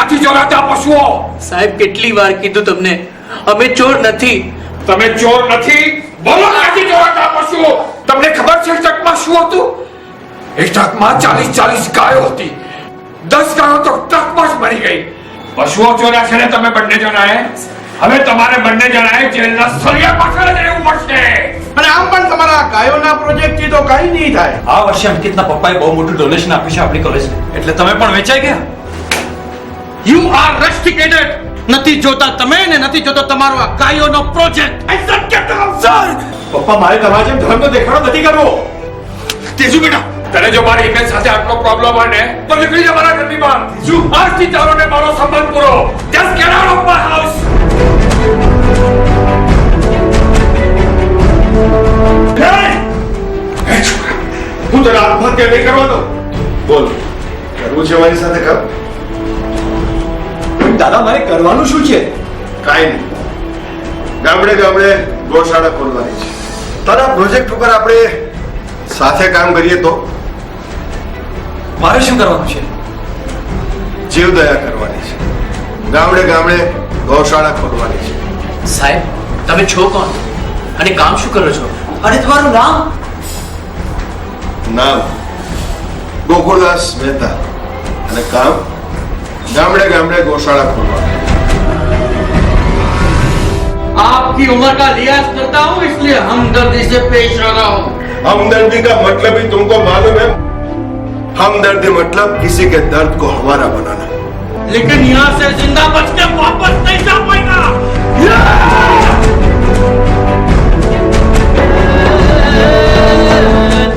ક્યાંથી ચોરાતા પશુઓ? સાહેબ કેટલી વાર કીધું તમને, અમે ચોર નથી. તમે ચોર નથી? બોલો ક્યાંથી ચોરાતા પશુઓ? તમને ખબર છે ટ્રકમાં શું હતું? એ ટ્રકમાં 40 ગાયો હતી. 10 ગાયો તો ટ્રકમાં જ મરી ગઈ. પશુઓ ચોર્યા છે ને તમે બંને જણાએ? હવે તમારે બંને જણાએ જેલના સળિયા પાછળ જ રહેવું પડશે. અને આમ પણ તમારા ગાયોના પ્રોજેક્ટથી તો કંઈ નહીં થાય. આ વર્ષે અંકિતના પપ્પાએ બહુ મોટું ડોનેશન આપ્યું છે આપણી કોલેજને, એટલે તમે પણ વેચાઈ ગયા. You are rusticated. નથી જોતા તમે ને નથી જોતો તમારો આ ગાયોનો પ્રોજેક્ટ. સર, પપ્પા મારે તમારા જેમ ધર્મ તો દેખાડો નથી કરવો. તેજુ બેટા, તને જો મારી ઇમેજ સાથે આટલો પ્રોબ્લેમ હોય ને તો નીકળી જા મારા ઘરની બહાર. તેજુ, આજથી તારો ને મારો સંબંધ પૂરો. Just get out of my house. હું તો આત્મહત્યા નહીં કરવાનો. બોલ, કરવું છે મારી સાથે કર. દાદા મારે કરવાનું શું છે? કાંઈ નહીં. ગામડે ગામડે ગૌશાળા ખોલવાની છે. તારા પ્રોજેક્ટ ઉપર આપણે સાથે કામ કરીએ તો મારે શું કરવાનું છે? જીવદયા કરવાની છે. ગામડે ગામડે ગૌશાળા ખોલવાની છે. સાહેબ તમે છો કોણ અને કામ શું કરો છો? અને તમારું નામ? નામ ગોકુળદાસ મહેતા અને કામ गामड़े गामड़े गौशाला खोलवाना। आपकी उम्र का लिहाज करता हूँ, इसलिए हमदर्दी से पेश आ रहा हूँ। हमदर्दी का मतलब ही तुमको मालूम है? हमदर्दी मतलब किसी के दर्द को हमारा बनाना। लेकिन यहाँ से जिंदा बच के वापस नहीं जा पाएगा।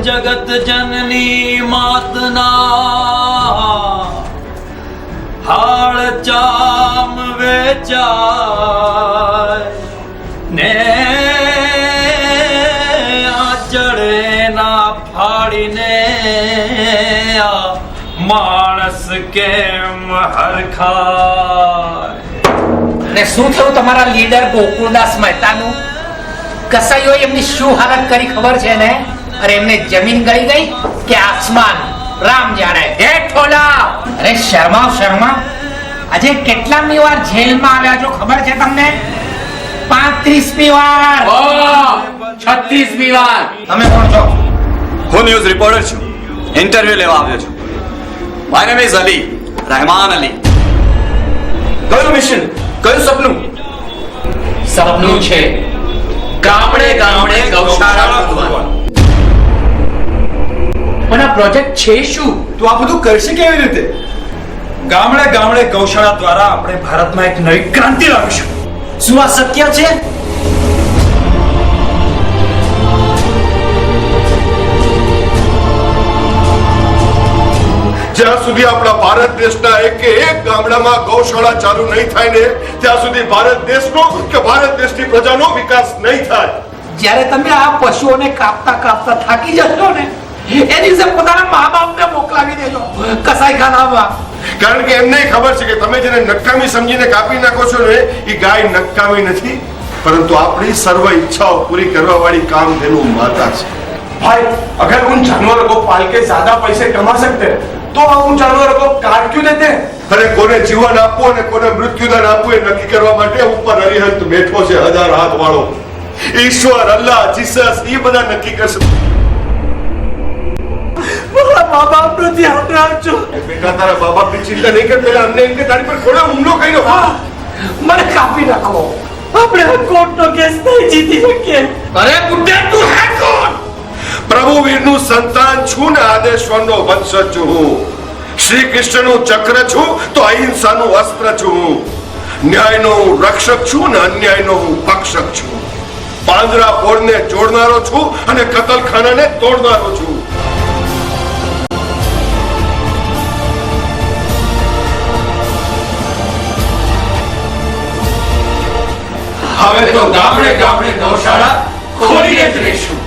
जगत जननी मातना हाड़ चाम वेचाय ने आचड़े ना फाड़ी ने आ मानस केम हरखाय। અને શું થયું તમારા લીડર ગોકુળદાસ મહેતાનું? કસાઈઓ એમની શું હાલત કરી ખબર છે ને? અરે એમને જમીન ગળી ગઈ કે આસમાન રામ જાણે. હે ઠોલા, અરે શર્મા શર્મા, આજે કેટલામી વાર જેલમાં આવ્યા છો ખબર છે તમને? 35મી વાર. 36મી વાર. તમે કોણ છો? હું ન્યૂઝ રિપોર્ટર છું, ઇન્ટરવ્યુ લેવા આવ્યો છું. My name is Ali, Rahman Ali. કયું મિશન, કયું સપનું? સપનું છે ગામડે ગામડે ગૌશાળા ખોલવાનું. પણ આ પ્રોજેક્ટ છે શું? તું આ બધું કરશે કેવી રીતે? ગામડે ગામડે ગૌશાળા દ્વારા આપણે ભારતમાં એક નવી ક્રાંતિ લાવીશું. શું આ શક્ય છે? જ્યાં સુધી આપણા ભારત દેશના એક ગામડામાં ગૌશાળા ચાલુ નહીં થાય ને ત્યાં સુધી ભારત દેશનો કે ભારત દેશની પ્રજાનો વિકાસ નહીં થાય. જ્યારે તમે આ પશુઓને કાપતા કાપતા થાકી જશો ને એ દિવસે પોતાના મા-બાપને મોકલાવી દેજો કસાઈખાનામાં. કારણ કે એમને ખબર છે કે તમે જેને નકામી સમજીને કાપી નાખો છો ને એ ગાય નકામી નથી, પરંતુ આપણી સર્વ ઈચ્છાઓ પૂરી કરવા વાળી કામધેનુ માતા છે. भाई, अगर उन जानवरों को पाल के ज्यादा पैसे कमा सकते हैं तो हम उन जानवरों को काट क्यों देते हैं? અને કોને જીવન આપવું અને કોને મૃત્યુદાન આપવું એ નક્કી કરવા માટે ઉપર અરિહંત બેઠો છે, 1000 હાથ વાળો. ઈશ્વર, અલ્લાહ, જીસસ એ બધા નક્કી કરશે. મારા મા બાપનું ધ્યાન રાખજો. બેટા, તારા મા બાપની ચિંતા નહીં કર. પેલા અમને એમ કે તારી પર કોણે હુમલો કર્યો? મને કાપી નાખો. આપણે કોર્ટનો કેસ નહીં જીતી શકીએ. અરે બુદ્ધે, તું હે કોણ? પ્રભુ વીરનું સંતાન છું ને આદેશ્વરનો વંશજ છું હું. શ્રી કૃષ્ણનું ચક્ર છું તો અહિંસાનું અસ્ત્ર છું હું. ન્યાયનો હું રક્ષક છું ને અન્યાયનો હું ભક્ષક છું. પાંજરા પોળને જોડનારો છું અને કતલખાનાને તોડનારો છું. હવે તો ગામડે ગામડે ગૌશાળા ખોલીને જ રહીશું.